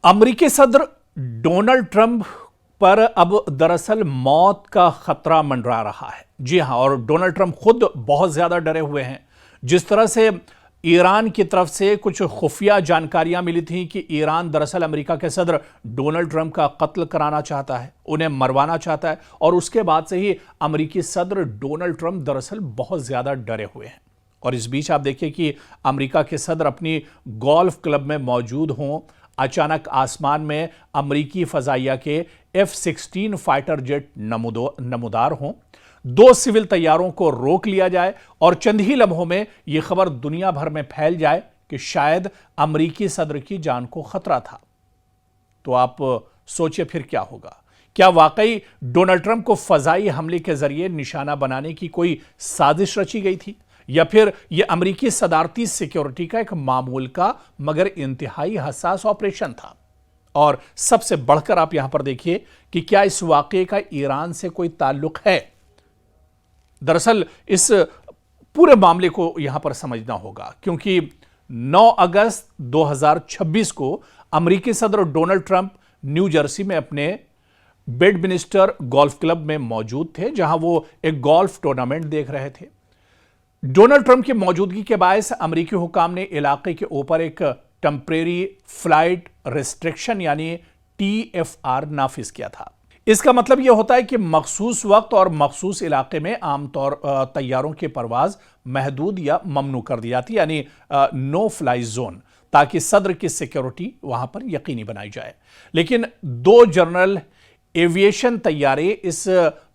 अमेरिकी सदर Donald Trump पर अब दरअसल मौत का खतरा मंडरा रहा है। जी हां, और डोनाल्ड ट्रंप खुद बहुत ज्यादा डरे हुए हैं। जिस तरह से ईरान की तरफ से कुछ खुफिया जानकारियां मिली थी कि ईरान दरअसल अमेरिका के सदर डोनाल्ड ट्रंप का कत्ल कराना चाहता है, उन्हें मरवाना चाहता है, और उसके बाद से ही अमेरिकी सदर डोनाल्ड ट्रंप दरअसल बहुत ज्यादा डरे हुए हैं। और इस बीच आप देखिए कि अमेरिका के सदर अपनी गोल्फ क्लब में मौजूद हों, अचानक आसमान में अमेरिकी फजाइया के F-16 फाइटर जेट नमूदार हों, दो सिविल तैयारों को रोक लिया जाए और चंद ही लम्हों में यह खबर दुनिया भर में फैल जाए कि शायद अमेरिकी सदर की जान को खतरा था। तो आप सोचिए फिर क्या होगा। क्या वाकई डोनाल्ड ट्रंप को फजाई हमले के जरिए निशाना बनाने की कोई साजिश रची गई थी, या फिर यह अमेरिकी सदारती सिक्योरिटी का एक मामूल का मगर इंतहाई हसास ऑपरेशन था? और सबसे बढ़कर आप यहां पर देखिए कि क्या इस वाकये का ईरान से कोई ताल्लुक है। दरअसल इस पूरे मामले को यहां पर समझना होगा, क्योंकि 9 अगस्त 2026 को अमेरिकी सदर डोनाल्ड ट्रंप न्यू जर्सी में अपने बेडमिनिस्टर गोल्फ क्लब में मौजूद थे, जहां वो एक गोल्फ टूर्नामेंट देख रहे थे। डोनाल्ड ट्रंप की मौजूदगी के बायस अमेरिकी हुकाम ने इलाके के ऊपर एक टेम्परेरी फ्लाइट रिस्ट्रिक्शन यानी TFR नाफिज किया था। इसका मतलब यह होता है कि मखसूस वक्त और मखसूस इलाके में आमतौर तैयारों की परवाज महदूद या ममनू कर दी जाती, यानी नो फ्लाई जोन, ताकि सदर की सिक्योरिटी वहां पर यकीनी बनाई जाए। लेकिन 2 जनरल एविएशन तैयारे इस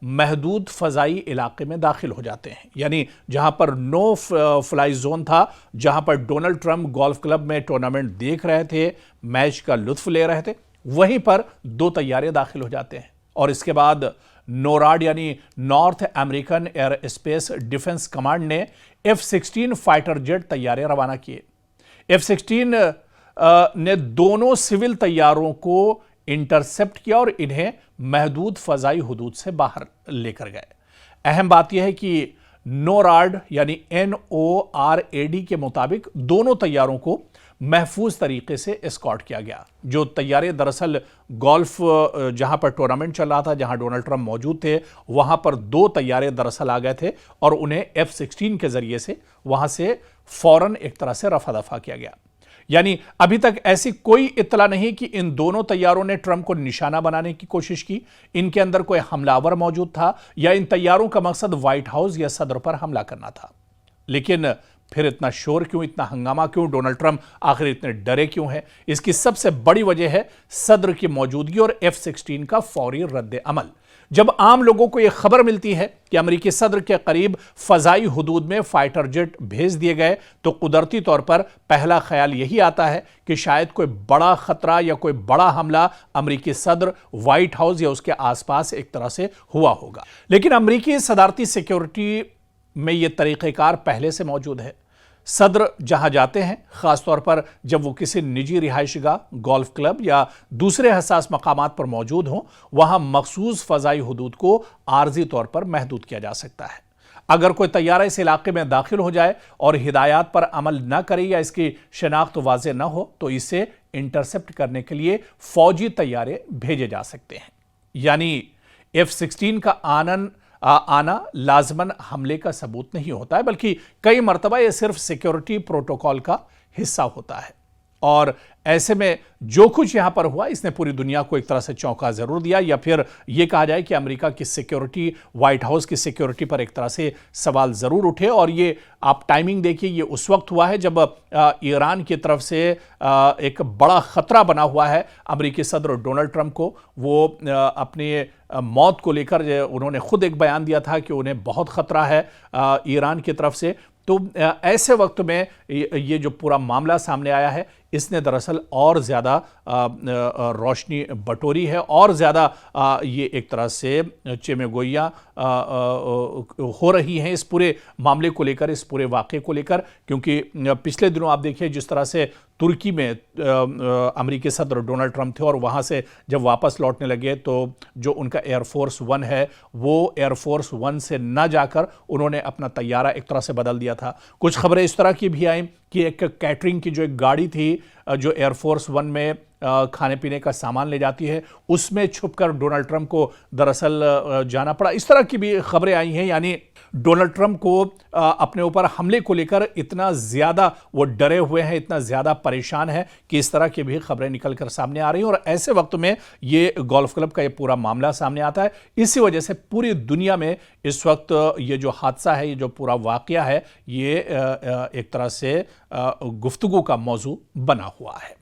महदूद फजाई इलाके में दाखिल हो जाते हैं, यानी जहां पर नो फ्लाई जोन था, जहां पर डोनाल्ड ट्रंप गोल्फ क्लब में टूर्नामेंट देख रहे थे, मैच का लुत्फ ले रहे थे, वहीं पर 2 तैयारे दाखिल हो जाते हैं। और इसके बाद नोराड यानी north American air space defence command ने F-16 फाइटर जेट तैयारे रवाना किए। F-16 ने दोनों सिविल तैयारों को इंटरसेप्ट किया और इन्हें महदूद फजाई हुदूद से बाहर लेकर गए। अहम बात यह है कि नोराड यानी NORAD के मुताबिक दोनों तैयारों को महफूज तरीके से एस्कॉर्ट किया गया। जो तैयारे दरअसल गोल्फ जहां पर टूर्नामेंट चल रहा था, जहां डोनाल्ड ट्रंप मौजूद थे, वहां पर 2 तैयारे दरअसल आ गए थे और उन्हें F-16 के जरिए से वहां से फौरन एक तरह से रफा दफा किया गया। यानी अभी तक ऐसी कोई इत्तला नहीं कि इन दोनों तैयारों ने ट्रंप को निशाना बनाने की कोशिश की, इनके अंदर कोई हमलावर मौजूद था, या इन तैयारों का मकसद व्हाइट हाउस या सदर पर हमला करना था। लेकिन फिर इतना शोर क्यों, इतना हंगामा क्यों, डोनाल्ड ट्रंप आखिर इतने डरे क्यों हैं? इसकी सबसे बड़ी वजह है सदर की मौजूदगी और F-16 का फौरी रद्द अमल। जब आम लोगों को यह खबर मिलती है कि अमेरिकी सदर के करीब फजाई हुदूद में फाइटर जेट भेज दिए गए, तो कुदरती तौर पर पहला ख्याल यही आता है कि शायद कोई बड़ा खतरा या कोई बड़ा हमला अमेरिकी सदर, व्हाइट हाउस या उसके आसपास एक तरह से हुआ होगा। लेकिन अमेरिकी सदारती सिक्योरिटी में यह तरीक़ेकार पहले से मौजूद है। सदर जहां जाते हैं, खासतौर पर जब वो किसी निजी रिहायशगाह, गोल्फ क्लब या दूसरे हसास मकामात पर मौजूद हों, वहां मखसूस फजाई हुदूद को आर्जी तौर पर महदूद किया जा सकता है। अगर कोई तैयारा इस इलाके में दाखिल हो जाए और हिदायत पर अमल न करे या इसकी शनाख्त वाज़ेह न हो, तो इसे इंटरसेप्ट करने के लिए फौजी तैयारे भेजे जा सकते हैं। यानी F-16 का आना लाजमन हमले का सबूत नहीं होता है, बल्कि कई मरतबा यह सिर्फ सिक्योरिटी प्रोटोकॉल का हिस्सा होता है। और ऐसे में जो कुछ यहां पर हुआ, इसने पूरी दुनिया को एक तरह से चौंका जरूर दिया, या फिर यह कहा जाए कि अमेरिका की सिक्योरिटी, व्हाइट हाउस की सिक्योरिटी पर एक तरह से सवाल जरूर उठे। और ये आप टाइमिंग देखिए, ये उस वक्त हुआ है जब ईरान की तरफ से एक बड़ा खतरा बना हुआ है अमेरिकी सदर डोनाल्ड ट्रंप को। वो अपने मौत को लेकर उन्होंने खुद एक बयान दिया था कि उन्हें बहुत खतरा है ईरान की तरफ से। तो ऐसे वक्त में ये जो पूरा मामला सामने आया है, इसने दरअसल और ज़्यादा रोशनी बटोरी है, और ज़्यादा ये एक तरह से चेमेगोइयाँ हो रही हैं इस पूरे मामले को लेकर, इस पूरे वाक़े को लेकर। क्योंकि पिछले दिनों आप देखिए जिस तरह से तुर्की में अमेरिकी सदर डोनाल्ड ट्रंप थे और वहाँ से जब वापस लौटने लगे तो जो उनका एयरफोर्स 1 है वो एयरफोर्स 1 से ना जाकर उन्होंने अपना तैयारा एक तरह से बदल दिया था। कुछ खबरें इस तरह की भी आई कि एक कैटरिंग की जो एक गाड़ी थी जो एयरफोर्स 1 में खाने पीने का सामान ले जाती है, उसमें छुपकर डोनाल्ड ट्रंप को दरअसल जाना पड़ा। इस तरह की भी खबरें आई हैं, यानी डोनाल्ड ट्रंप को अपने ऊपर हमले को लेकर इतना ज्यादा वो डरे हुए हैं, इतना ज्यादा परेशान है कि इस तरह की भी खबरें निकलकर सामने आ रही हैं। और ऐसे वक्त में ये गोल्फ क्लब का ये पूरा मामला सामने आता है। इसी वजह से पूरी दुनिया में इस वक्त ये जो हादसा है, ये जो पूरा वाकया है, ये एक तरह से गुफ्तगू का मौजू बना हुआ है।